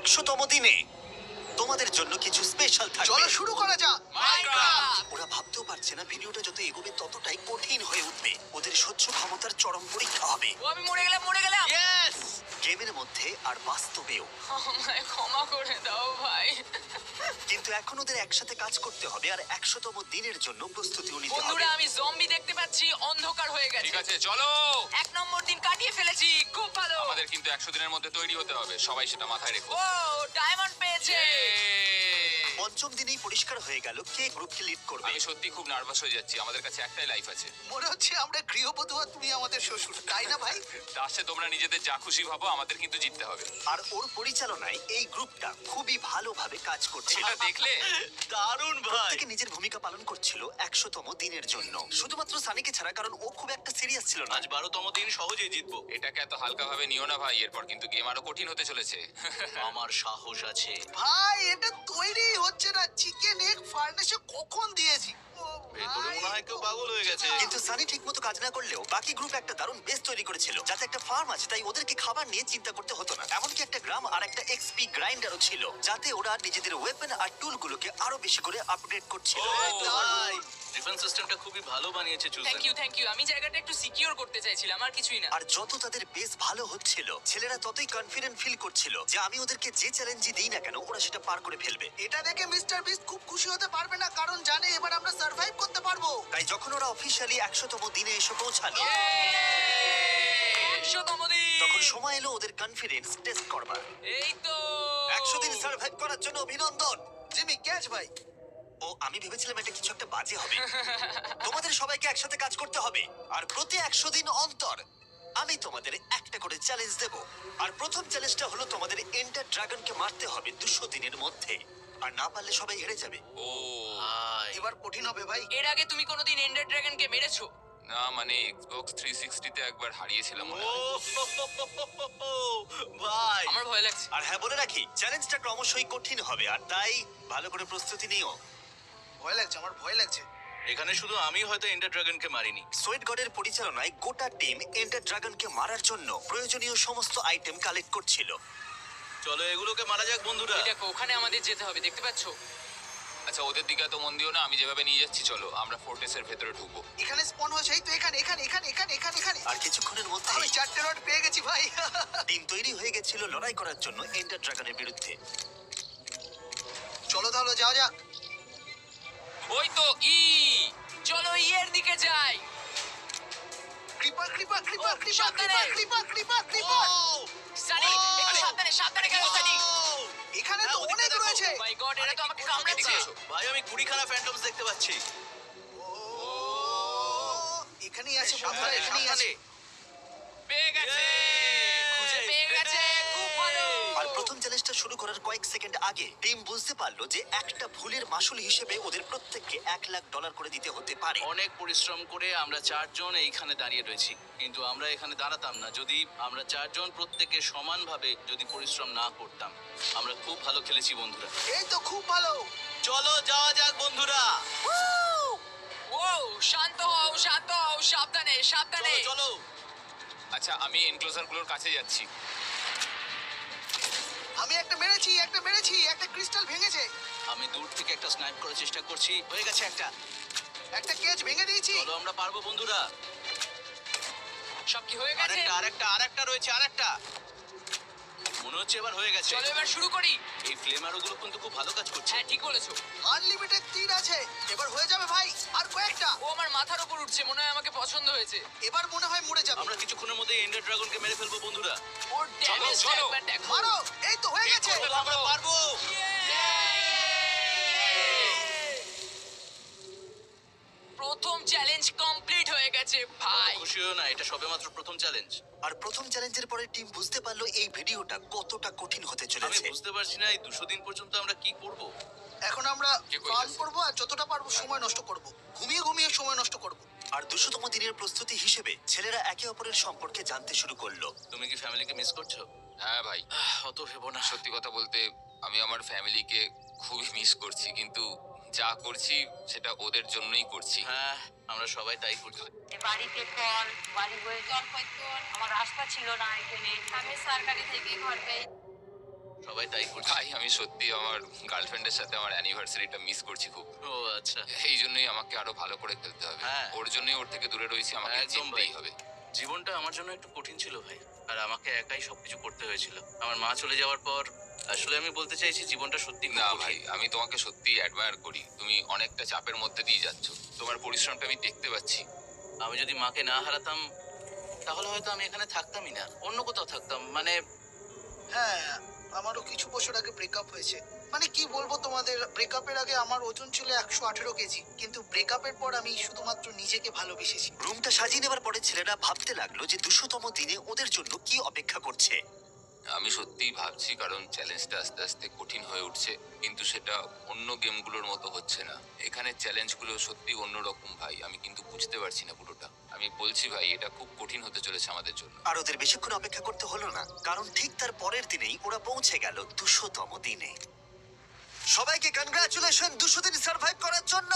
100তম দিনে তোমাদের জন্য কিছু স্পেশাল থাকবে। চলো শুরু করা যাক। ওরা ভাবতেও পারছে না ভিডিওটা যত এগোবে ততটাই কঠিন হয়ে উঠবে। ওদের সহ্য ক্ষমতার চরম পরীক্ষা হবে ও আমি মরে গেলাম ইয়েস! গেমের মধ্যে আর বাস্তবেও। আমায় ক্ষমা করে দাও ভাই। কিন্তু এখন ওদের একসাথে কাজ করতে হবে আর 100তম দিনের জন্য প্রস্তুতিও নিতে হবে। বন্ধুরা আমি জম্বি দেখতে পাচ্ছি, অন্ধকার হয়ে গেছে। ঠিক আছে চলো। 1 নম্বর দিন কাটিয়ে ফেলেছি, খুব ভালো। আমাদের কিন্তু 100 দিনের মধ্যে তৈরি হতে হবে, সবাই সেটা মাথায় রেখো। ও ডায়মন্ড পেয়েছে। পঞ্চম দিনেই পরিষ্কার হয়ে গেল কে গ্রুপকে লিড করবে। আমি সত্যি খুব নার্ভাস হয়ে যাচ্ছি, আমাদের কাছে একটাই লাইফ আছে। মনে হচ্ছে আমরা গৃহবধূ আর তুমি আমাদের শ্বশুর, তাই না ভাই? লাস্টে তোমরা নিজেদের যা খুশি ভাবো, আমাদের কিন্তু জিততে হবে। আর ওর পরিচালনায় এই গ্রুপটা খুবই ভালোভাবে কাজ করছে। এটা দেখলে দারুণ ভাই। থেকে নিজের ভূমিকা পালন করছিল 100তম দিনের জন্য, শুধুমাত্র সানিকে ছাড়া, কারণ ও খুব একটা সিরিয়াস ছিল না। আজ 12তম দিন, সহজেই জিতবো। এটাকে এত হালকা ভাবে নিও না ভাই, এরপর কিন্তু গেম আরো কঠিন হতে চলেছে। আমার সাহস আছে ভাই। এটা তৈরি হচ্ছে না। চিকেন এগ ফার্নেসে কখন দিয়েছি? ভেতরে মনে হয় কেউ পাগল হয়ে গেছে। কিন্তু সানি ঠিকমতো কাজ না করলেও বাকি গ্রুপ একটা দারুণ বেস তৈরি করেছিল, যাতে একটা ফার্ম আছে তাই ওদেরকে খাবার নিয়ে চিন্তা করতে হতো না। এমনকি একটা গ্রাম আর একটা এক্সপি গ্রাইন্ডারও ছিল, যাতে ওরা নিজেদের ওয়েপন আর টুলগুলোকে আরো বেশি করে আপগ্রেড করছিল। ভাই ডিফেন্স সিস্টেমটা খুবই ভালো বানিয়েছে চুজেন। Thank you. আমি জায়গাটা একটু সিকিউর করতে চাইছিলাম, আর কিছুই না। আর যত তাদের বেস ভালো হচ্ছিল, ছেলেরা ততই কনফিডেন্ট ফিল করছিল যে আমি ওদেরকে যে চ্যালেঞ্জই দিই না কেন ওরা সেটা পার করে ফেলবে। এটা দেখে মিস্টার বিস্ট খুব খুশি হতে পারবে না, কারণ জানে এবার আমরা সার্ভাইভ করতে পারবো। তাই যখন ওরা অফিসিয়ালি 100তম দিনে এসে পৌঁছালো, 100তম দিন। তখন সময় এলো ওদের কনফিডেন্স টেস্ট করবার। এই তো 100 দিন সার্ভাইভ করার জন্য অভিনন্দন। জিমি ক্যাচ ভাই। ও আমি ভেবেছিলাম এটা কিছু একটা বাজে হবে। তোমাদের সবাইকে একসাথে কাজ করতে হবে আর প্রতি 100 দিন অন্তর আমি তোমাদের একটা করে চ্যালেঞ্জ দেব। আর প্রথম চ্যালেঞ্জটা হলো তোমাদের এন্ডার ড্রাগনকে মারতে হবে 200 দিনের মধ্যে, আর না পারলে সবাই হেরে যাবে। ও এবার কঠিন হবে ভাই। এর আগে তুমি কোনোদিন এন্ডার ড্রাগনকে মেরেছো? না, মানে Xbox 360 তে একবার হারিয়েছিলাম মনে ও হয়। ভাই আমার ভয় লাগছে। আর হ্যাঁ বলে রাখি, চ্যালেঞ্জটা ক্রমশই কঠিন হবে, আর তাই ভালো করে প্রস্তুতি নিও। ভয় লাগছে, আমার ভয় লাগছে। এখানে শুধু আমি হয়তো এন্ডার ড্রাগনকে মারিনি। সোয়েট গডের পরিচালনায় গোটা টিম এন্ডার ড্রাগনকে মারার জন্য প্রয়োজনীয় সমস্ত আইটেম কালেক্ট করছিল। চলো এগুলোকে মারা যাক বন্ধুরা। এই দেখো ওখানে আমাদের যেতে হবে, দেখতে পাচ্ছো? আচ্ছা ওদের দিকে তো মন দিও না, আমি যেভাবে নিয়ে যাচ্ছি চলো আমরা ফোর্টেসের ভেতরে ঢুকবো। এখানে স্পন হয়েছে, এই তো এখানে এখানে এখানে এখানে এখানে এখানে। আর কিছুক্ষণের মধ্যে আমি 4টে রড পেয়ে গেছি ভাই। টিম তৈরি হয়ে গেছিল লড়াই করার জন্য এন্ডার ড্রাগনের বিরুদ্ধে। চলো তাহলে যাওয়া যাক। ওই তো চলো ইয়ের দিকে যাই। ক্রিপার ক্রিপার ক্রিপার ও, ক্রিপার সাবধানে। Creeper creeper creeper. সানি একটু সাবধানে খেলো সানি। এখানে তো হ্যাঁ, ওদিকটা অনেক দেখো। রয়েছে। মাই গড, এরা তো আমাকে এদিকে কামড়াচ্ছে। এসো। ভাই আমি 20খানা ফ্যান্টমস দেখতে পাচ্ছি। এখানেই আছে সাবধানে, বন্ধুরা, এখানেই আছে। পেয়ে গেছে। খুঁজে পেয়ে গেছে, খুব ভালো। আর প্রথম চ্যালেঞ্জটা শুরু করার কয়েক সেকেন্ড আগে টিম বুঝতে পারলো যে একটা ভুলের মাসুল হিসেবে ওদের প্রত্যেককে $1,00,000 করে দিতে হতে পারে। অনেক পরিশ্রম করে আমরা 4 জন এইখানে দাঁড়িয়ে রয়েছি, কিন্তু আমরা এখানে দাঁড়াতাম না যদি আমরা 4 জন প্রত্যেকে সমানভাবে যদি পরিশ্রম না করতাম। আমরা খুব ভালো খেলেছি বন্ধুরা। এই তো খুব ভালো। চলো যাওয়া যাক বন্ধুরা। ও শান্ত হও, সাবধানে সাবধানে। চলো চলো। আচ্ছা আমি এনক্লোজার গুলোর কাছে যাচ্ছি। আমি একটা মেরেছি, একটা ক্রিস্টাল ভেঙেছে। আমি দূর থেকে একটা স্নাইপ করার চেষ্টা করছি, হয়ে গেছে একটা। একটা কেজ ভেঙে দিয়েছি। চলো আমরা পারবো বন্ধুরা। সব কি হয়ে গেছে? আরেকটা রয়েছে, আরেকটা। মনে হচ্ছে এবার হয়ে গেছে। চলো এবার শুরু করি। এই ফ্লেমারগুলো কিন্তু খুব ভালো কাজ করছে। হ্যাঁ ঠিক বলেছো। আনলিমিটেড তীর আছে। এবার হয়ে যাবে ভাই, আর কয়েকটা। ও আমার মাথার উপর উঠছে, মনে হয় আমাকে পছন্দ হয়েছে। এবার মনে হয় মরে যাবে। আমরা কিছুক্ষণের মধ্যে এন্ডার ড্রাগনকে মেরে ফেলবো বন্ধুরা। ওর ড্যামেজটা চলো। একবার দেখো। মারো, এই তো হয়ে গেছে। চলো আমরা পারবো। প্রথম চ্যালেঞ্জ কমপ্লিট হয়ে গেছে ভাই। খুশি হও না, এটা সবেমাত্র প্রথম চ্যালেঞ্জ। আর প্রথম চ্যালেঞ্জের পরে টিম বুঝতে পারলো এই ভিডিওটা কতটা কঠিন হতে আমি চলেছে। বুঝতে পারছি না এই 200 দিন পর্যন্ত আমরা কি করব। এখন আমরা কে কইতাছে? ফার্ম করব আর যতটা পারবো সময় নষ্ট করব। ঘুমিয়ে সময় নষ্ট করব। আর 200তম দিনের প্রস্তুতি হিসেবে ছেলেরা একে অপরের সম্পর্কে জানতে শুরু করলো। তুমি কি ফ্যামিলিকে মিস করছো? হ্যাঁ ভাই, অত ভেবো না। সত্যি কথা বলতে আমি আমার ফ্যামিলিকে খুবই মিস করছি, কিন্তু যা করছি সেটা ওদের জন্যই করছি। হ্যাঁ আমরা সবাই তাই করছি। বাড়িতে কল, বাড়ি বয়ে জল পাইতো, আমার রাস্তা ছিল না এখানে। আমি সরকারি থেকে ঘর পাই। সবাই তাই করছে। ভাই আমি সত্যি আমার গার্লফ্রেন্ডের সাথে আমার অ্যানিভার্সারিটা মিস করছি খুব। ও আচ্ছা। এই জন্যই আমাকে আরো ভালো করে খেলতে হবে। হ্যাঁ। ওর জন্যই ওর থেকে দূরে রয়েছি, আমাকে একদম জিততেই ভাই। হবে। জীবনটা আমার জন্য একটু কঠিন ছিল ভাই, আর আমাকে একাই সবকিছু করতে হয়েছিল। আমার মা চলে যাওয়ার পর আসলে আমি বলতে চাইছি জীবনটা সত্যি না ভাই, আমি তোমাকে সত্যি অ্যাডমায়ার করি। তুমি অনেকটা চাপের মধ্যে দিয়ে যাচ্ছ, তোমার পরিশ্রমটা আমি দেখতে পাচ্ছি। আমি যদি মাকে না হারাতাম তাহলে হয়তো আমি এখানে থাকতামই না, অন্য কোথাও থাকতাম। মানে হ্যাঁ, আমারও কিছু বছর আগে ব্রেকআপ হয়েছে। মানে কি বলবো তোমাদের, ব্রেকআপের আগে আমার ওজন ছিল 118 কেজি, কিন্তু ব্রেকআপের পর আমি শুধুমাত্র নিজেকে ভালোবেসেছি। রুমটা সাজিয়ে নেবার পরে ছেলেরা ভাবতে লাগলো যে 200তম দিনে ওদের জন্য কি অপেক্ষা করছে। আমি সত্যিই ভাবছি, কারণ চ্যালেঞ্জটা আস্তে আস্তে কঠিন হয়ে উঠছে, কিন্তু সেটা অন্য গেমগুলোর মতো হচ্ছে না। এখানে চ্যালেঞ্জগুলো সত্যি অন্যরকম ভাই, আমি কিন্তু বুঝতে পারছি না পুরোটা। আমি বলছি ভাই, এটা খুব কঠিন হতে চলেছে আমাদের জন্য। আর ওদের বেশিক্ষণ অপেক্ষা করতে হলো না, কারণ ঠিক তার পরের দিনেই ওরা পৌঁছে গেল 200তম দিনে। সবাইকে কনগ্রাচুলেশন 200 দিন সার্ভাইভ করার জন্য।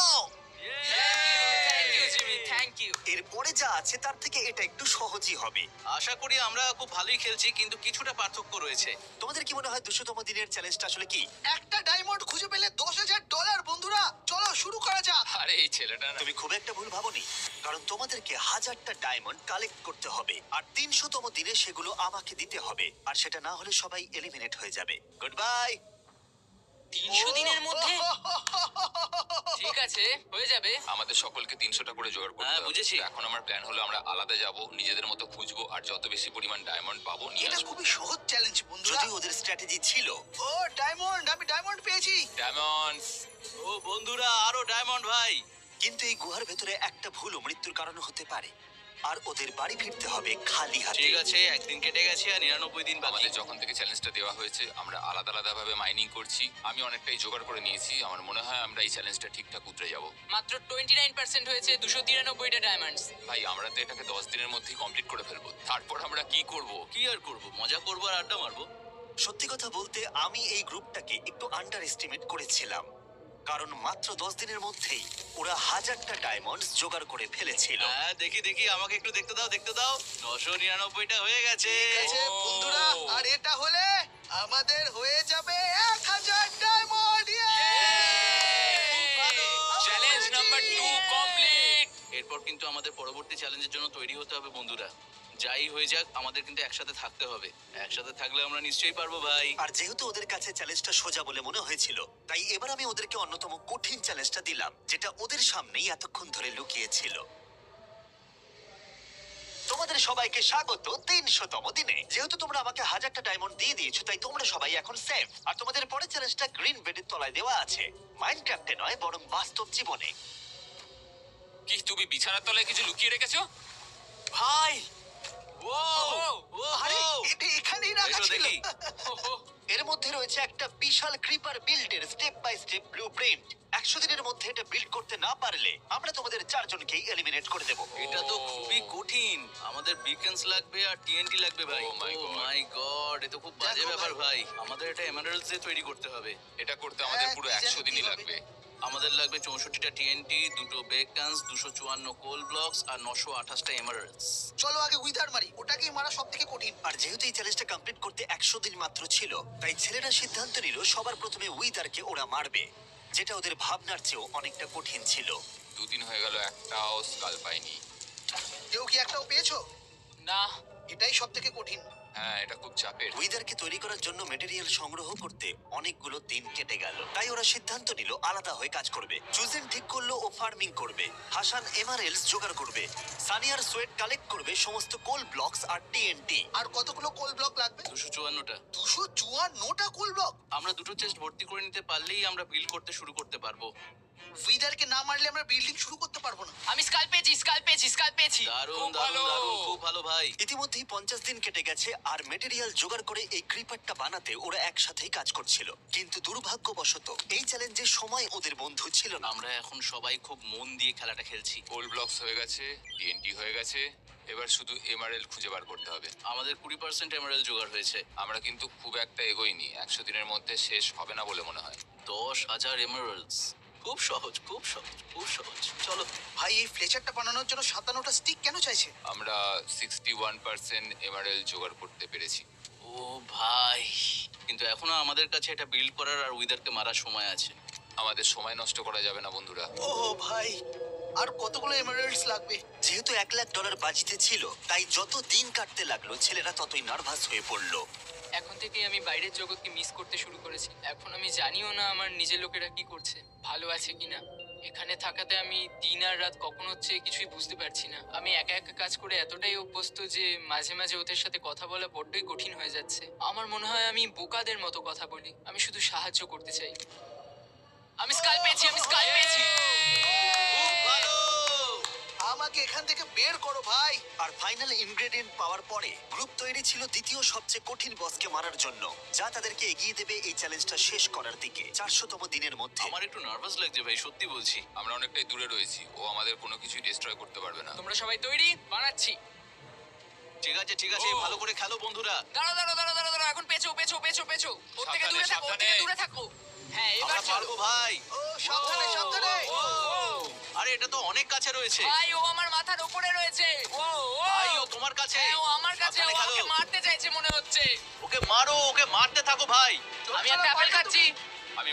Thank you Jimmy, thank you. এরপরে যা আছে তার থেকে এটা একটু সহজই হবে। আশা করি আমরা খুব ভালোই খেলছি, কিন্তু কিছুটা পার্থক্য রয়েছে। তোমাদের কি মনে হয় 200তম দিনের চ্যালেঞ্জটা আসলে কি? একটা ডায়মন্ড খুঁজে পেলে $10,000। বন্ধুরা চলো শুরু করা যাক। আরে এই ছেলেটা না। তুমি খুব একটা ভুল ভাবনি, কারণ তোমাদেরকে 1000টা ডায়মন্ড কালেক্ট করতে হবে, আর 300তম দিনে সেগুলো আমাকে দিতে হবে, আর সেটা না হলে সবাই এলিমিনেট হয়ে যাবে। Good bye. 300 দিনের মধ্যে? ঠিক আছে, হয়ে যাবে। আমাদের সকলকে 300টা করে জোগাড় করতে হ্যাঁ, হবে। বুঝেছি। তো এখন আমার প্ল্যান হলো আমরা আলাদা যাব, নিজেদের মতো খুঁজবো, আর যত বেশি পরিমাণ ডায়মন্ড পাবো নিয়ে এটা আসবো। খুবই সহজ চ্যালেঞ্জ বন্ধুরা। যদি ওদের স্ট্র্যাটেজি ছিল ও ডায়মন্ড, আমি ডায়মন্ড পেয়েছি। ডায়মন্ডস। ও বন্ধুরা, আরো ডায়মন্ড ভাই। কিন্তু এই গুহার ভেতরে একটা ভুলও মৃত্যুর কারণ হতে পারে, আর ওদের বাড়ি ফিরতে হবে খালি হাতে। ঠিক আছে, একদিন কেটে গেছে আর 99 দিন বাকি। আমাদের যখন থেকে চ্যালেঞ্জটা দেওয়া হয়েছে আমরা আলাদা আলাদা ভাবে মাইনিং করছি। আমি অনেকটাই জোগাড় করে নিয়েছি, আমার মনে হয় আমরা এই চ্যালেঞ্জটা ঠিকঠাক উতরে যাব। মাত্র 29% হয়েছে 293টা ডায়মন্ডস। ভাই আমরা তো এটাকে 10 দিনের মধ্যেই কমপ্লিট করে ফেলবো, তারপর আমরা কি করব? কি আর করব, মজা করবো আর আড্ডা মারবো। সত্যি কথা বলতে আমি এই গ্রুপটাকে একটু আন্ডার এস্টিমেট করেছিলাম, কারণ মাত্র 10 দিনের মধ্যেই ওরা 1000টা ডায়মন্ডস জোগাড় করে ফেলেছিল। হ্যাঁ, দেখি দেখি, আমাকে একটু দেখতে দাও, দেখতে দাও। 999টা হয়ে গেছে। ঠিক আছে ও। বন্ধুরা, আর এটা হলে আমাদের হয়ে যাবে 1000 ডায়মন্ড। Challenge number 2 complete. এরপর কিন্তু আমাদের পরবর্তী চ্যালেঞ্জের জন্য তৈরি হতে হবে বন্ধুরা। যাই হয়ে যাক, আমাদের কিন্তু একসাথে থাকতে হবে। একসাথে থাকলে আমরা নিশ্চয়ই পারবো ভাই। আর যেহেতু ওদের কাছে চ্যালেঞ্জটা সোজা বলে মনে হয়েছিল, তাই এবার আমি ওদেরকে অন্যতম কঠিন চ্যালেঞ্জটা দিলাম, যেটা ওদের সামনেই এতক্ষণ ধরে লুকিয়ে ছিল। তোমাদের সবাইকে স্বাগত 300তম দিনে। যেহেতু তোমরা আমাকে 1000টা ডায়মন্ড দিয়ে দিয়েছো, তাই তোমরা সবাই এখন সেফ। আর তোমাদের পরের চ্যালেঞ্জটা গ্রিন বেডের তলায় দেওয়া আছে, মাইনক্রাফটে নয় বরং বাস্তব জীবনে। কি তুমি বিছানার তলায় কিছু লুকিয়ে রেখেছো? ভাই, ও ও আরে এটা এখানেই রাখা এসো ছিল। দেখি। এর মধ্যে রয়েছে একটা বিশাল ক্রিপার বিল্ডের স্টেপ বাই স্টেপ ব্লুপ্রিন্ট। 100 দিনের মধ্যে এটা বিল্ড করতে না পারলে আমরা তোমাদের 4 জনকেই এলিমিনেট করে দেব। এটা তো খুবই কঠিন। আমাদের বিকন্স লাগবে আর টিএনটি লাগবে ভাই। Oh my God. My god, এটা তো খুব বাজে দেখো ব্যাপার ভাই। ভাই। আমাদের এটা এমারাল্ডস দিয়ে তৈরি করতে হবে। এটা করতে আমাদের হ্যাঁ, পুরো কি জানি 100 দিনই কিভাবে। লাগবে। আমাদের লাগবে 64টা টিএনটি, 2টো বেকন্স, 254 কোল ব্লকস আর 928টা এমারাল্ডস। চলো আগে উইদার মারি, ওটাকেই মারা সব থেকে কঠিন। আর যেহেতু এই চ্যালেঞ্জটা কমপ্লিট করতে 100 দিন মাত্র ছিল, তাই ছেলেরা সিদ্ধান্ত নিল সবার প্রথমে উইদারকে ওরা মারবে, যেটা ওদের ভাবনার চেয়েও অনেকটা কঠিন ছিল। 2 দিন হয়ে গেল, একটাও স্কাল পাইনি। কেউ কি একটাও পেয়েছো? না, এটাই সব থেকে কঠিন। হ্যাঁ, এটা খুব চাপের। উইদারকে তৈরি করার জন্য মেটেরিয়াল সংগ্রহ করতে অনেকগুলো দিন কেটে গেল, তাই ওরা সিদ্ধান্ত নিল আলাদা হয়ে কাজ করবে। চুজেন ঠিক করলো ও ফার্মিং করবে, হাসান এমারেলস জোগাড় করবে, সানিয়ার সোয়েট কালেক্ট করবে সমস্ত কোল ব্লকস আর টিএনটি। আর কতগুলো কোল ব্লক লাগবে? 254টা। 254টা কোল ব্লক। আমরা দুটো চেস্ট ভর্তি করে নিতে পারলেই আমরা বিল্ড করতে শুরু করতে পারবো। উইদারকে না মারলে আমরা বিল্ডিং শুরু করতে পারবো না। আমি স্কাল পেয়েছি, স্কাল পেয়েছি, স্কাল পেয়েছি। দারুণ খুব দারুণ ভালো। দারুণ, খুব ভালো ভাই। ইতিমধ্যেই 50 দিন কেটে গেছে, আর মেটেরিয়াল জোগাড় করে এই ক্রিপারটা বানাতে ওরা একসাথেই কাজ করছিল। কিন্তু দুর্ভাগ্যবশত এই চ্যালেঞ্জের সময় ওদের বন্ধু ছিল না। আমরা এখন সবাই খুব মন দিয়ে খেলাটা খেলছি। কোল ব্লকস হয়ে গেছে, টিএনটি হয়ে গেছে, এবার শুধু এমআরএল খুঁজে বার করতে হবে। আমাদের 20% এমারাল্ড জোগাড় হয়েছে। আমরা কিন্তু খুব একটা এগোইনি, 100 দিনের মধ্যে শেষ হবে না বলে মনে হয়। 10,000 এমারাল্ডস। খুব সহজ, খুব সহজ, খুব সহজ। চলো। ভাই এই ফ্লেচারটা বানানোর জন্য 57টা স্টিক কেন চাইছে? আমরা 61% এমআরএল জোগাড় করতে পেরেছি। ও ভাই, কিন্তু এখনো আমাদের কাছে এটা বিল্ড করার আর উইদারকে মারার সময় আছে। আমাদের সময় নষ্ট করা যাবে না বন্ধুরা। ও ভাই, আর কতগুলো এমারাল্ডস লাগবে? যেহেতু $1,00,000 বাজিতে ছিল, তাই যত দিন কাটতে লাগলো ছেলেরা ততই নার্ভাস হয়ে পড়লো। এখন থেকে আমি বাইরের জগৎকে মিস করতে শুরু করেছি। এখন আমি জানিও না আমার নিজের লোকেরা কি করছে, ভালো আছে কিনা। এখানে থাকাতে আমি দিন আর রাত কখন হচ্ছে কিছুই বুঝতে পারছি না। আমি একা একা কাজ করে এতটাই অভ্যস্ত যে মাঝে মাঝে ওদের সাথে কথা বলা বড্ডই কঠিন হয়ে যাচ্ছে। আমার মনে হয় আমি বোকাদের মতো কথা বলি। আমি শুধু সাহায্য করতে চাই। আমি স্কাল পেয়েছি, আমি স্কাল পেয়েছি। খুব ভালো। আমাকে এখান থেকে বের করো ভাই। আর ফাইনাল ইনগ্রেডিয়েন্ট পাওয়ার পরে গ্রুপ তৈরি ছিল দ্বিতীয় সবচেয়ে কঠিন বসকে মারার জন্য, যা তাদেরকে এগিয়ে দেবে এই চ্যালেঞ্জটা শেষ করার দিকে 400তম দিনের মধ্যে। আমার একটু নার্ভাস লাগছে ভাই, সত্যি বলছি। আমরা অনেকটাই দূরে রয়েছি, ও আমাদের কোনো কিছুই ডিস্ট্রয় করতে পারবে না। তোমরা সবাই তৈরি? বানাচ্ছি। ঠিক আছে ঠিক আছে, ভালো করে খেলো বন্ধুরা। দাঁড়াও দাঁড়াও দাঁড়াও দাঁড়াও দাঁড়াও, এখন পেছো পেছো পেছো পেছো। ওর থেকে সাবধানে, দূরে থাকো, ওর থেকে সাবধানে। দূরে থাকো। হ্যাঁ, এবার আমরা চলো। পারবো ভাই। ও সাবধানে সাবধানে। ও, ও। আরে এটা তো অনেক কাছে রয়েছে। ভাই, ও আমার মাথার উপরে রয়েছে। ও ও। ভাই ও তোমার কাছে। হ্যাঁ, ও আমার কাছে। ও সাবধানে খেলো। আমাকে মারতে চাইছে মনে হচ্ছে। ওকে মারো, ওকে মারতে থাকো ভাই। আমি একটা আপেল খাচ্ছি। আমি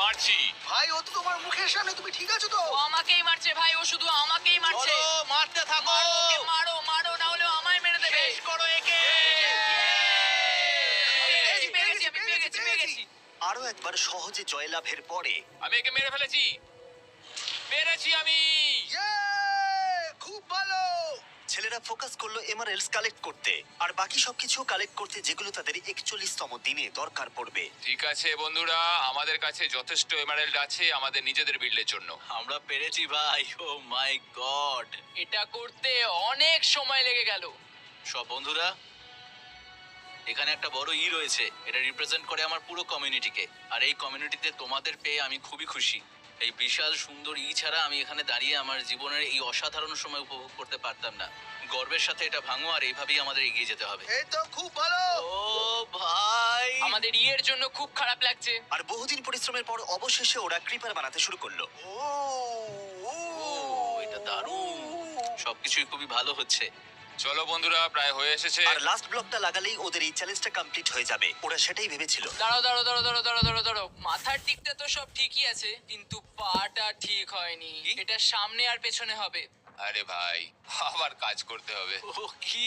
মারছি। ভাই, ও তো তোমার মুখের সামনে, তুমি ঠিক আছো তো? ও আমাকেই মারছে ভাই, ও শুধু আমাকেই মারছে। চলো মারতে থাকো। মারো ওকে, মারো মারো, না হলে ও আমায় মেরে দেবে। শেষ করো একে। আমি পেয়ে গেছি। আরো একবার সহজে জয়লাভের পরে আমি একে মেরে ফেলেছি। পেরেছি আমি। ইয়ে! খুব ভালো। ছেলেরা ফোকাস করলো এমারেলস কালেক্ট করতে, আর বাকি সবকিছু কালেক্ট করতে, যেগুলো তাদের 41তম দিনে দরকার পড়বে। ঠিক আছে বন্ধুরা, আমাদের কাছে যথেষ্ট এমারেল্ড আছে আমাদের নিজেদের বিল্ডের জন্য। আমরা পেরেছি ভাই। ও মাই গড। এটা করতে অনেক সময় লেগে গেল। সব বন্ধুরা, এখানে একটা বড় ই রয়েছে। এটা রিপ্রেজেন্ট করে আমার পুরো কমিউনিটিকে। আর এই কমিউনিটিতে তোমাদের পেয়ে আমি খুবই খুশি। এই বিশাল সুন্দর ই ছাড়া আমি এখানে দাঁড়িয়ে আমার জীবনের এই অসাধারণ সময় উপভোগ করতে পারতাম না। গর্বের সাথে এটা ভাঙো, আর এইভাবেই আমাদের এগিয়ে যেতে হবে। এই তো খুব ভালো। ও ভাই, আমাদের ইয়ের জন্য খুব খারাপ লাগছে। আর বহুদিন পরিশ্রমের পর অবশেষে ওরা ক্রিপার বানাতে শুরু করলো। ও ও এটা দারুণ। সবকিছুই খুবই ভালো হচ্ছে। চলো বন্ধুরা, প্রায় হয়ে এসেছে। আর লাস্ট ব্লকটা লাগালেই ওদের এই চ্যালেঞ্জটা কমপ্লিট হয়ে যাবে, ওরা সেটাই ভেবেছিল। দাঁড়াও দাঁড়াও দাঁড়াও দাঁড়াও দাঁড়াও দাঁড়াও দাঁড়াও। মাথার দিকটা তো সব ঠিকই আছে, কিন্তু পাটা ঠিক হয়নি। এটা সামনে আর পেছনে হবে। আরে ভাই, আবার কাজ করতে হবে। ও কি,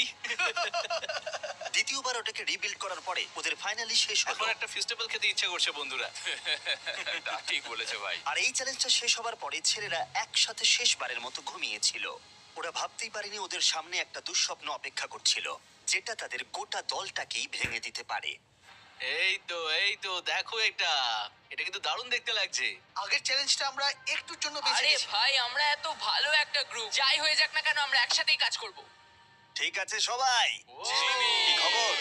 দ্বিতীয়বার ওটাকে রিবিল্ড করার পরে ওদের ফাইনালি শেষ এখন হলো। একটা ফেস্টিভ্যাল খেতে ইচ্ছে করছে বন্ধুরা। তা ঠিক বলেছে ভাই। আর এই চ্যালেঞ্জটা শেষ হবার পরে ছেলেরা একসাথে শেষবারের মতো ঘুমিয়েছিল। ওরা ভাবতেই পারেনি ওদের সামনে একটা দুঃস্বপ্ন অপেক্ষা করছিল, যেটা তাদের গোটা দলটাকেই ভেঙে দিতে পারে। এই তো দেখো, এটা কিন্তু দারুণ দেখতে লাগছে। আগের চ্যালেঞ্জটা আমরা একটুর জন্য বেঁচে আরে গেছি। ভাই, আমরা এত ভালো একটা গ্রুপ, যাই হয়ে যাক না কেন আমরা একসাথেই কাজ করব। ঠিক আছে সবাই, জিমি! কি খবর?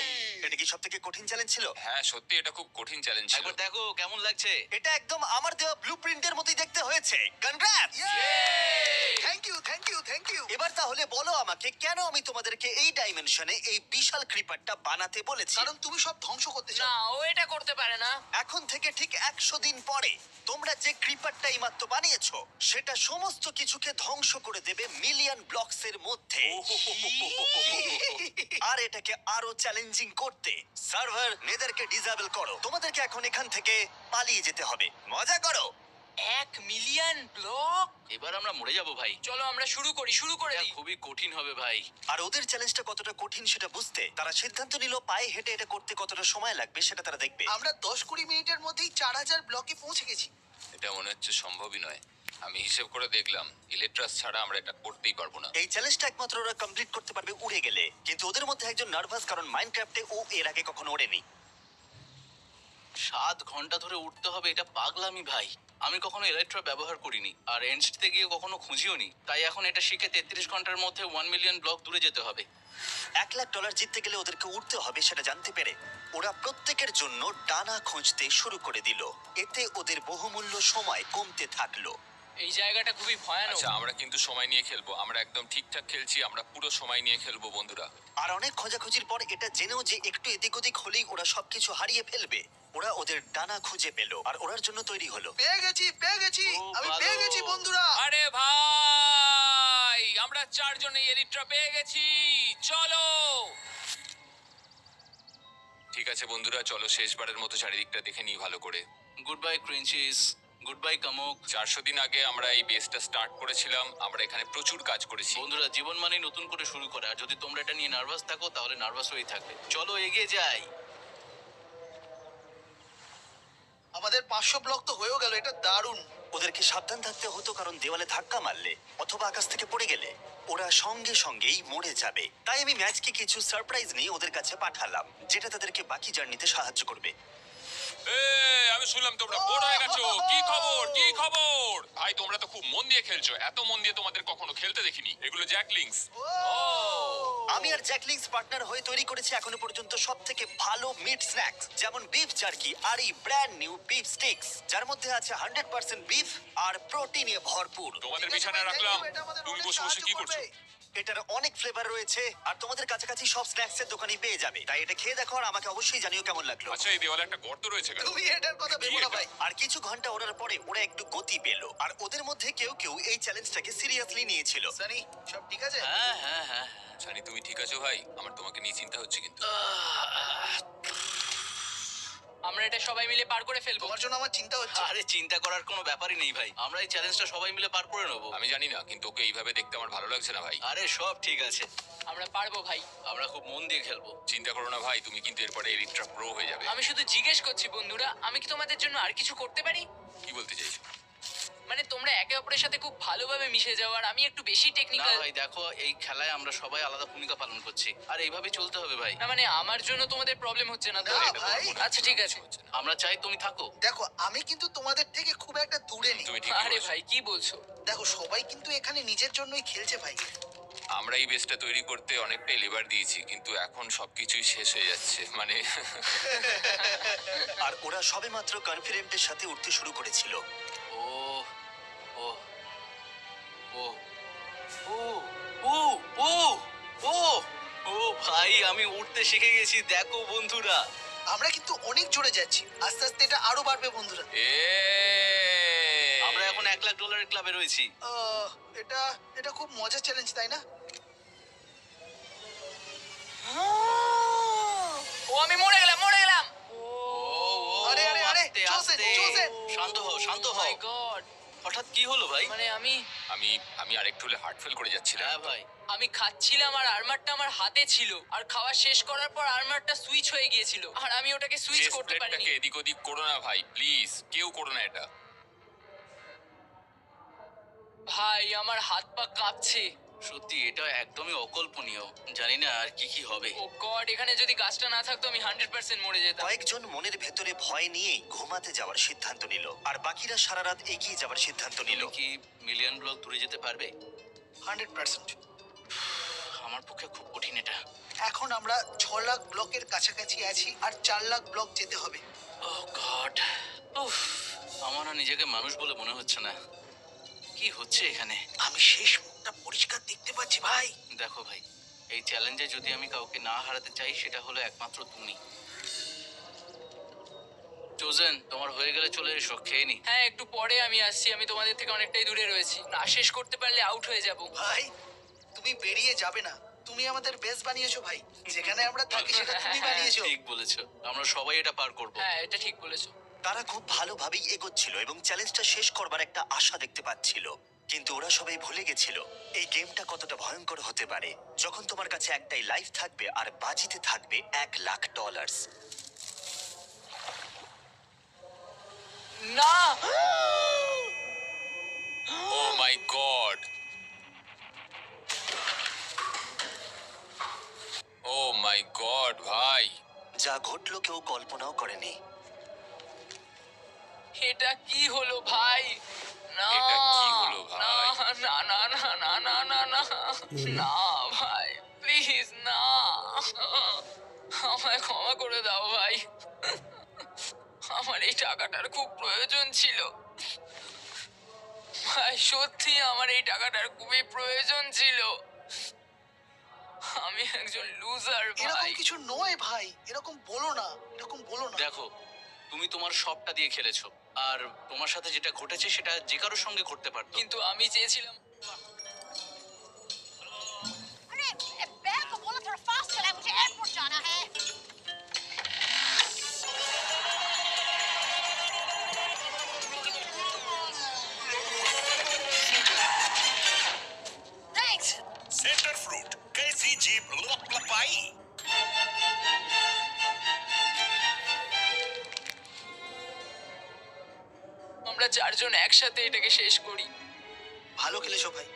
এটা কি সব থেকে কঠিন চ্যালেঞ্জ ছিল? হ্যাঁ সত্যি এটা খুব কঠিন চ্যালেঞ্জ ছিল। একবার দেখো কেমন লাগছে। এটা একদম আমার দেওয়া ব্লুপ্রিন্টের মতোই দেখতে হয়েছে। Congrats! Thank you thank you thank you. এবার তাহলে বলো আমাকে, কেন আমি তোমাদেরকে এই ডাইমেনশনে এই বিশাল ক্রিপারটা বানাতে বলেছি? কারণ তুমি সব ধ্বংস করতে না, চাও। ও এটা করতে পারে না। এখন থেকে ঠিক 100 দিন পরে তোমরা যে ক্রিপারটা এইমাত্র বানিয়েছো, সেটা সমস্ত কিছুকে ধ্বংস করে দেবে মিলিয়ন ব্লকসের মধ্যে। আর এটাকে আরো চ্যালেঞ্জিং করতে সার্ভার নেদারকে ডিসেবল করো। তোমাদেরকে এখন এখান থেকে পালিয়ে যেতে হবে। মজা করো। 1 মিলিয়ন ব্লক। এবার আমরা মরে যাব ভাই। চলো আমরা শুরু করে এটা দিই। খুবই কঠিন হবে ভাই। আর ওদের চ্যালেঞ্জটা কতটা কঠিন সেটা বুঝতে তারা সিদ্ধান্ত নিল পায়ে হেঁটে এটা করতে কতটা সময় লাগবে সেটা তারা দেখবে। আমরা 10-20 মিনিটের মধ্যেই 4000 ব্লকে পৌঁছে গেছি। এটা মনে হচ্ছে সম্ভবই নয়। আমি হিসেব করে দেখলাম, ইলেকট্রাস ছাড়া আমরা এটা করতেই পারবো না। এই চ্যালেঞ্জটা একমাত্র ওরা কমপ্লিট করতে পারবে উড়ে গেলে, কিন্তু ওদের মধ্যে একজন নার্ভাস, কারণ মাইনক্রাফটে ও এর আগে কখনো ওড়েনি। 7 ঘন্টা ধরে উঠতে হবে, এটা পাগলামি ভাই। আমি কখনো ইলেকট্রা ব্যবহার করিনি, আর এন্ডসতে গিয়ে কখনো খুঁজিও নি। তাই এখন এটা শিখে 33 ঘন্টার মধ্যে 1 মিলিয়ন ব্লক দূরে যেতে হবে। $1,00,000 জিততে গেলে ওদেরকে উঠতে হবে সেটা জানতে পেরে ওরা প্রত্যেকের জন্য ডানা খুঁজতে শুরু করে দিল। এতে ওদের বহুমূল্য সময় কমতে থাকলো। এই জায়গাটা খুবই ভয়ানক। আচ্ছা, আমরা কিন্তু সময় নিয়ে খেলবো। আমরা একদম ঠিকঠাক খেলছি, আমরা পুরো সময় নিয়ে খেলবো বন্ধুরা। আর অনেক খোঁজাখুঁজির পর এটা জেনেও যে একটু এদিক ওদিক হলেই ওরা সবকিছু হারিয়ে ফেলবে, ওরা ওদের ডানা খুঁজে পেল আর ওরার জন্য তৈরি হলো। পেয়ে গেছি ও, আমি ভালো। পেয়ে গেছি বন্ধুরা। আরে ভাই, আমরা 4 জনে এলিট্রা পেয়ে গেছি। চলো। ঠিক আছে বন্ধুরা, চলো শেষবারের মতো চারিদিকটা দেখে নিই ভালো করে। গুড বাই ক্রিঞ্চিস, গুড বাই কামুক। 400 দিন আগে আমরা এই বেসটা স্টার্ট করেছিলাম, আমরা এখানে প্রচুর কাজ করেছি। বন্ধুরা, জীবন মানেই নতুন করে শুরু করা। আর যদি তোমরা এটা নিয়ে নার্ভাস থাকো তাহলে নার্ভাস হয়েই থাকবে। চলো এগিয়ে যাই। আমাদের 500 ব্লক তো হয়েও গেল, এটা দারুণ। ওদেরকে সাবধান থাকতে হতো, কারণ দেওয়ালে ধাক্কা মারলে অথবা আকাশ থেকে পড়ে গেলে ওরা সঙ্গে সঙ্গেই মরে যাবে। তাই আমি ম্যাচকে কিছু সারপ্রাইজ নিয়ে ওদের কাছে পাঠালাম, যেটা তাদেরকে বাকি জার্নিতে সাহায্য করবে। আমি শুনলাম তোমরা বোর হয়ে গেছো। কি খবর, কি খবর? ভাই তোমরা তো খুব মন দিয়ে খেলছো। এত মন দিয়ে তোমাদের কখনো খেলতে দেখিনি। এগুলো জ্যাকলিংস। আমি আর জ্যাকলিংস পার্টনার হয়ে তৈরি করেছি এখনো পর্যন্ত সব থেকে ভালো মিট স্ন্যাক্স, যেমন বিফ জার্কি আর এই ব্র্যান্ড নিউ বিফ স্টিক্স, যার মধ্যে আছে 100% বিফ আর প্রোটিনে ভরপুর। তোমাদের ঠিক আছে বিছানায় ভাই, রাখলাম। thank you, এটা আমাদের তুমি অনেক বসে বসে সাহায্য কি করবে। করছো? এটার অনেক ফ্লেভার রয়েছে আর তোমাদের কাছাকাছি সব স্ন্যাক্স এর দোকানই পেয়ে যাবে, তাই এটা খেয়ে দেখো আর আমাকে অবশ্যই জানিও কেমন লাগলো। আচ্ছা, এই দেওয়ালে একটা গর্ত রয়েছে কেন? তুমি এটার কথা ভেবো না ভাই। আর কিছু ঘন্টা ওড়ার পরে ওরা একটু গতি পেল, আর ওদের মধ্যে কেউ কেউ এই চ্যালেঞ্জটাকে সিরিয়াসলি নিয়েছিল। সানি, সব ঠিক আছে? হ্যাঁ হ্যাঁ হ্যাঁ। সানি, তুমি ঠিক আছো ভাই? আমার তোমাকে নিয়ে চিন্তা হচ্ছে কিন্তু। আমরা এটা সবাই মিলে পার করে ফেলবো। তোমার জন্য আমার চিন্তা হচ্ছে। আরে চিন্তা করার কোনো ব্যাপারই নেই ভাই, আমরা এই চ্যালেঞ্জটা সবাই মিলে পার করে নেবো। আমি জানি না, কিন্তু ওকে এইভাবে দেখতে আমার ভালো লাগছে না ভাই। আরে সব ঠিক আছে, আমরা পারবো ভাই। আমরা খুব মন দিয়ে খেলবো। চিন্তা করো না ভাই, তুমি কিন্তু এরপরে এলিট্রা প্রো হয়ে যাবে। আমি শুধু জিজ্ঞেস করছি বন্ধুরা, আমি কি তোমাদের জন্য আর কিছু করতে পারি? কি বলতে চাইছো? মানে তোমরা একে অপরের সাথে খুব ভালোভাবে মিশে যাও আর আমি একটু বেশি না টেকনিক্যাল। ভাই দেখো, এই খেলায় আমরা সবাই আলাদা ভূমিকা পালন করছি, আর এইভাবে চলতে হবে ভাই। না মানে আমার জন্য তোমাদের প্রবলেম হচ্ছে না তো? না ভাই। আচ্ছা ঠিক আছে। আমরা চাই তুমি থাকো। দেখো, আমি কিন্তু তোমাদের থেকে খুব একটা দূরে নেই। তুমি ঠিক আরে বলেছো। ভাই কি বলছো? দেখো, সবাই কিন্তু এখানে নিজের জন্যই খেলছে ভাই। আমরা এই বেসটা তৈরি করতে অনেকটাই লেবার দিয়েছি, কিন্তু এখন সবকিছুই শেষ হয়ে যাচ্ছে। মানে আর ওরা সবেমাত্র কনফিডেন্টের সাথে উঠতে শুরু করেছিল। ও ও ও ও ও ও ও ও ভাই, আমি উঠতে শিখে গেছি, দেখো বন্ধুরা। আমরা কিন্তু অনেক জোরে যাচ্ছি, আস্তে আস্তে এটা আরো বাড়বে বন্ধুরা। এ আমরা এখন $1,00,000 ক্লাবে রয়েছি। এটা এটা খুব মজার চ্যালেঞ্জ, তাই না? ও আমি মরে গেলাম, মরে গেলাম। ও আরে, আরে, আরে, আস্তে, জোসে, আস্তে। জোসে। শান্ত হও, শান্ত Oh হও। my God! হঠাৎ কি হলো ভাই? মানে আমি আমি আরেকটু হলে হার্ট ফেল করে যাচ্ছিলাম। হ্যাঁ ভাই, আমি খাচ্ছিলাম আর আর্মারটা আমার হাতে ছিল, আর খাওয়া শেষ করার পর আর্মারটা সুইচ হয়ে গিয়েছিল আর আমি ওটাকে সুইচ চেস্ট করতে পারিনি। প্লেটটাকে এদিক ওদিক করো না ভাই, প্লিজ কেউ করো না এটা। ভাই আমার হাত পা কাঁপছে। সত্যি এটা একদমই অকল্পনীয়। জানি না আর কি কি হবে। ও গড, এখানে যদি গাছটা না থাকতো আমি 100% মরে যেতাম। কয়েকজন মনের ভেতরে ভয় নিয়েই ঘুমাতে যাওয়ার সিদ্ধান্ত নিল, আর বাকিরা সারা রাত এগিয়ে যাওয়ার সিদ্ধান্ত নিল। তুমি কি মিলিয়ন ব্লক দূরে যেতে পারবে? 100%। আমার পক্ষে খুব কঠিন এটা। এখন আমরা 6 লাখ ব্লকের কাছাকাছি আছি, আর 4 লাখ ব্লক যেতে হবে। ও গড, উফ, আমার আর নিজেকে মানুষ বলে মনে হচ্ছে না। কি হচ্ছে এখানে? আমি শেষ মুখটা পরিষ্কার দেখতে পাচ্ছি ভাই। দেখো ভাই, এই চ্যালেঞ্জে যদি আমি কাউকে না হারাতে চাই সেটা হলো একমাত্র তুমি। চোজেন, তোমার হয়ে গেলে চলে এসো, খেয়ে নি। হ্যাঁ একটু পরে আমি আসছি, আমি তোমাদের থেকে অনেকটাই দূরে রয়েছি, না শেষ করতে পারলে আউট হয়ে যাব। ভাই, তুমি বেরিয়ে যাবে না। তুমি আমাদের বেস বানিয়েছো ভাই, যেখানে আমরা থাকি সেটা তুমি বানিয়েছো। ঠিক বলেছো, আমরা সবাই এটা পার করব। হ্যাঁ এটা ঠিক বলেছো। তারা খুব ভালোভাবেই এগোচ্ছিল এবং চ্যালেঞ্জটা শেষ করবার একটা আশা দেখতে পাচ্ছিল, কিন্তু ওরা সবাই ভুলে গেছিল এই গেমটা কতটা ভয়ঙ্কর হতে পারে যখন তোমার কাছে একটাই লাইফ থাকবে আর বাজিতে থাকবে $1,00,000। না ও মাই গড, ও মাই গড ভাই। যা ঘটলো কেউ কল্পনাও করেনি। এটা কি হলো ভাই? না এটা কি হলো ভাই? না না না না না না না না ভাই, প্লিজ না, আমায় ক্ষমা করে দাও ভাই। আমার এই টাকাটার খুব প্রয়োজন ছিল ভাই, সত্যি আমার এই টাকাটার খুবই প্রয়োজন ছিল। আমি একজন লুজার এরকম ভাই। কিছু নয় ভাই, এরকম বলো না, এরকম বলো না। দেখো, তুমি তোমার সবটা দিয়ে খেলেছো, আর তোমার সাথে যেটা ঘটেছে সেটা যে কারোর সঙ্গে ঘটতে পারতো। কিন্তু আমি চেয়েছিলাম अरे बैग को बोलो थोड़ा फास्ट चलाए, मुझे एयरपोर्ट जाना है। আমরা চারজন একসাথে এটাকে শেষ করি। ভালো খেলেছো ভাই।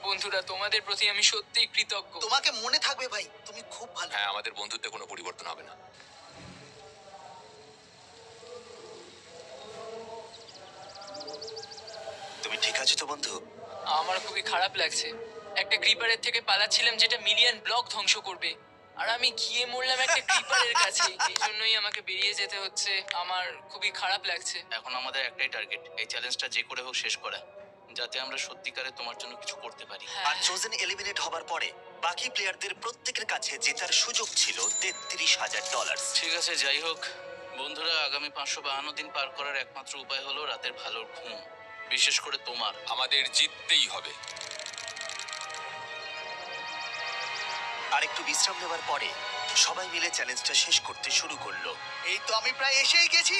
বন্ধুরা, তোমাদের প্রতি আমি সত্যিই কৃতজ্ঞ। তোমাকে মনে থাকবে ভাই, তুমি খুব ভালো। হ্যাঁ, আমাদের বন্ধুত্বে কোনো পরিবর্তন হবে না। তুমি ঠিক আছো তো বন্ধু? আমার খুবই খারাপ লাগছে। একটা ক্রিপারের থেকে পালাচ্ছিলাম যেটা মিলিয়ন ব্লক ধ্বংস করবে, আর আমি গিয়ে মরলাম একটা ক্রিপারের কাছে। এই জন্যই আমাকে বেরিয়ে যেতে হচ্ছে। আমার খুবই খারাপ লাগছে। এখন আমাদের একটাই টার্গেট, এই চ্যালেঞ্জটা যে করে হোক শেষ করা, যাতে আমরা সত্যিকারে তোমার জন্য কিছু করতে পারি। আর চোজেন এলিমিনেট হবার পরে বাকি প্লেয়ারদের প্রত্যেকের কাছে জেতার সুযোগ ছিল $33,000। ঠিক আছে, যাই হোক বন্ধুরা, আগামী 552 দিন পার করার একমাত্র উপায় হলো রাতের ভালো ঘুম, বিশেষ করে তোমার। আমাদের জিততেই হবে। আর একটু বিশ্রাম নেবার পরে সবাই মিলে চ্যালেঞ্জটা শেষ করতে শুরু করলো। এই তো আমি প্রায় এসেই গেছি।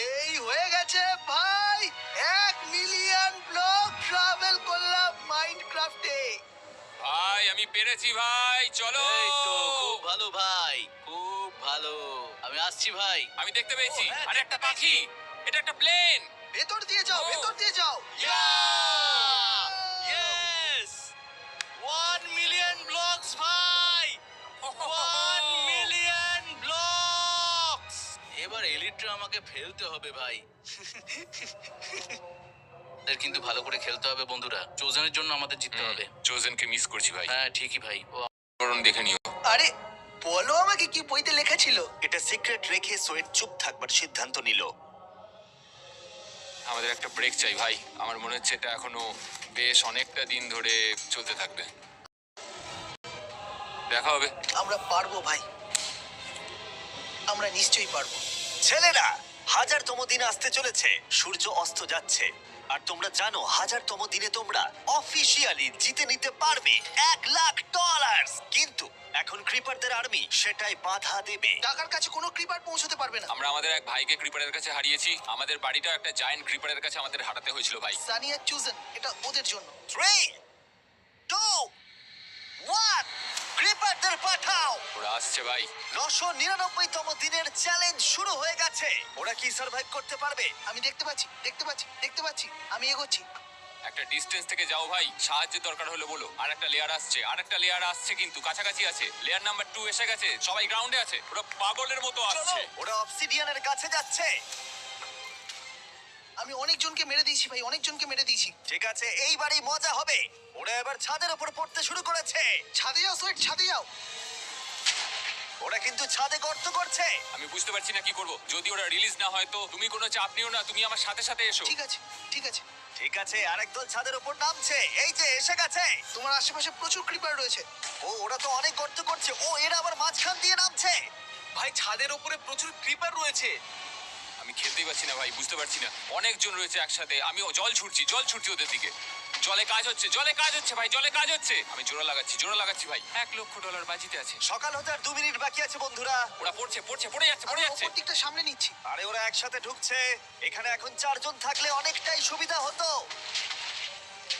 এই হয়ে গেছে ভাই, 1 মিলিয়ন ব্লক ট্রাভেল করলাম মাইনক্রাফটে। ভাই আমি পেরেছি ভাই, চলো। এই তো, খুব ভালো ভাই, খুব ভালো। আমি আসছি ভাই। আমি দেখতে পেয়েছি। ও, হ্যাঁ, আরে একটা পাখি, এটা একটা প্লেন। ভেতর দিয়ে যাও, ও। ভেতর দিয়ে যাও। ইয়েস, 1 মিলিয়ন ব্লকস ভাই, 1 মিলিয়ন ব্লকস। এবার এলিটরা আমাকে ফেলতে হবে ভাই। এদের কিন্তু ভালো করে খেলতে হবে বন্ধুরা, চোজনের জন্য আমাদের জিততে হবে। চোজেনকে মিস করছি ভাই। হ্যাঁ ঠিকই ভাই, ও করুন দেখে নিও। আরে বলো আমাকে কি বইতে লেখা ছিল? এটা সিক্রেট রেখে সোয়েট চুপ থাকবার সিদ্ধান্ত নিল। আমাদের একটা ব্রেক চাই ভাই। আমার মনে হচ্ছে এটা এখনো বেশ অনেকটা দিন ধরে চলতে থাকবে। দেখা হবে। আমরা পারবো ভাই, আমরা নিশ্চয়ই পারবো। ছেলেরা, 1000তম দিন আসতে চলেছে। সূর্য অস্ত যাচ্ছে আর তোমরা জানো 1000তম দিনে তোমরা অফিসিয়ালি জিতে নিতে পারবে $1,00,000। কিন্তু এখন ক্রিপারদের আর্মি সেটাই বাধা দেবে। টাকার কাছে কোনো ক্রিপার পৌঁছতে পারবে না। আমরা আমাদের এক ভাইকে ক্রিপারের কাছে হারিয়েছি। আমাদের বাড়িটাও একটা জায়ান্ট ক্রিপারের কাছে আমাদের হারাতে হয়েছিল ভাই। সানিয়া চুজেন, এটা ওদের জন্য। 3, 2, 1, ক্রিপারদের পাঠাও। ওরা আসছে ভাই। 999তম দিনের চ্যালেঞ্জ শুরু হয়ে গেছে। ওরা কি সার্ভাইভ করতে পারবে? আমি দেখতে পাচ্ছি, দেখতে পাচ্ছি, দেখতে পাচ্ছি। আমি এগোচ্ছি। একটা ডিস্টেন্স থেকে যাও ভাই, সাহায্যের দরকার হলে বলো। আর একটা লেয়ার আসছে, আর একটা লেয়ার আসছে, কিন্তু কাছাকাছি আছে। লেয়ার নাম্বার 2 এসে গেছে, সবাই গ্রাউন্ডে আছে। ওরা পাগলের মতো আসছে। ওরা অবসিডিয়ানের কাছে যাচ্ছে। আমি অনেকজনকে মেরে দিয়েছি ভাই, অনেকজনকে মেরে দিয়েছি। ঠিক আছে, এইবারই মজা হবে। ওরা এবার ছাদের উপর পড়তে শুরু করেছে। ছাদে যাও সোয়েট, ছাদে যাও। ওরা কিন্তু ছাদে গর্ত করছে। আমি বুঝতে পারছি না কি করব। যদি ওরা রিলিজ না হয় তো তুমি কোনো চাপ নিও না, তুমি আমার সাথে সাথে এসো। ঠিক আছে, ঠিক আছে। ঠিক আছে, আরেক দল ছাদের উপর নামছে। এই যে এসে গেছে। তোমার আশেপাশে প্রচুর ক্রিপার রয়েছে। ওরা তো অনেক গর্ত করছে। এরা আবার মাঝখান দিয়ে নামছে। ভাই ছাদের উপরে প্রচুর ক্রিপার রয়েছে। আমি খেলতেই পারছি না ভাই, বুঝতে পারছি না। অনেকজন রয়েছে একসাথে। আমি জল ছুটছি ওদের দিকে। জলে কাজ হচ্ছে, জলে কাজ হচ্ছে ভাই, জলে কাজ হচ্ছে। আমি জোড়া লাগাচ্ছি ভাই। $1,00,000 বাজিতে আছে। সকাল হতে আর 2 মিনিট বাকি আছে বন্ধুরা। ওরা পড়ে যাচ্ছে। আমি ওপর দিকটা সামনে নিচ্ছি। আরে ওরা একসাথে ঢুকছে। এখানে এখন 4 জন থাকলে অনেকটাই সুবিধা হতো।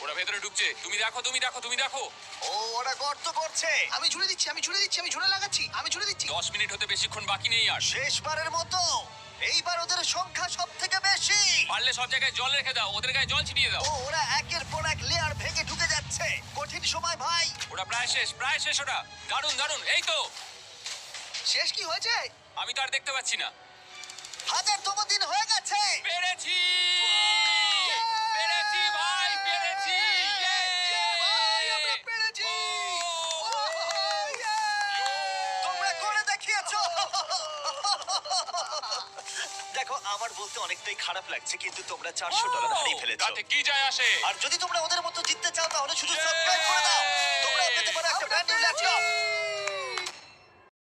ওরা ভেতরে ঢুকছে। তুমি দেখো। ওরা গর্ত করছে। আমি জুড়ে দিচ্ছি, আমি জুড়ে লাগাচ্ছি, আমি জুড়ে দিচ্ছি। 10 মিনিট হতে বেশিক্ষণ বাকি নেই আর। শেষবারের মতো এইবার ওদের সংখ্যা সব থেকে বেশি। পারলে সব জায়গায় জল রেখে দাও, ওদের গায়ে জল ছিটিয়ে দাও। ওরা একের পর এক লেয়ার ভেঙে ঢুকে যাচ্ছে। কঠিন সময় ভাই। ওরা প্রায় শেষ ওরা। দারুণ, এই তো। শেষ কি হয়েছে? আমি তো আর দেখতে পাচ্ছি না। 1000তম দিন হয়ে গেছে। পেরেছি ভাই, পেরেছি। ভাই, আমরা পেরেছি। তোমরা করে দেখিয়েছো। দেখো, আমার বলতে অনেকটাই খারাপ লাগছে, কিন্তু তোমরা $400 হারিয়ে ফেলেছো। তাতে কি যায় আসে? আর যদি তোমরা ওদের মতো জিততে চাও তাহলে শুধু সাবস্ক্রাইব করে দাও। তোমরা পেতে পারো একটা ব্র্যান্ড নিউ ল্যাপটপ।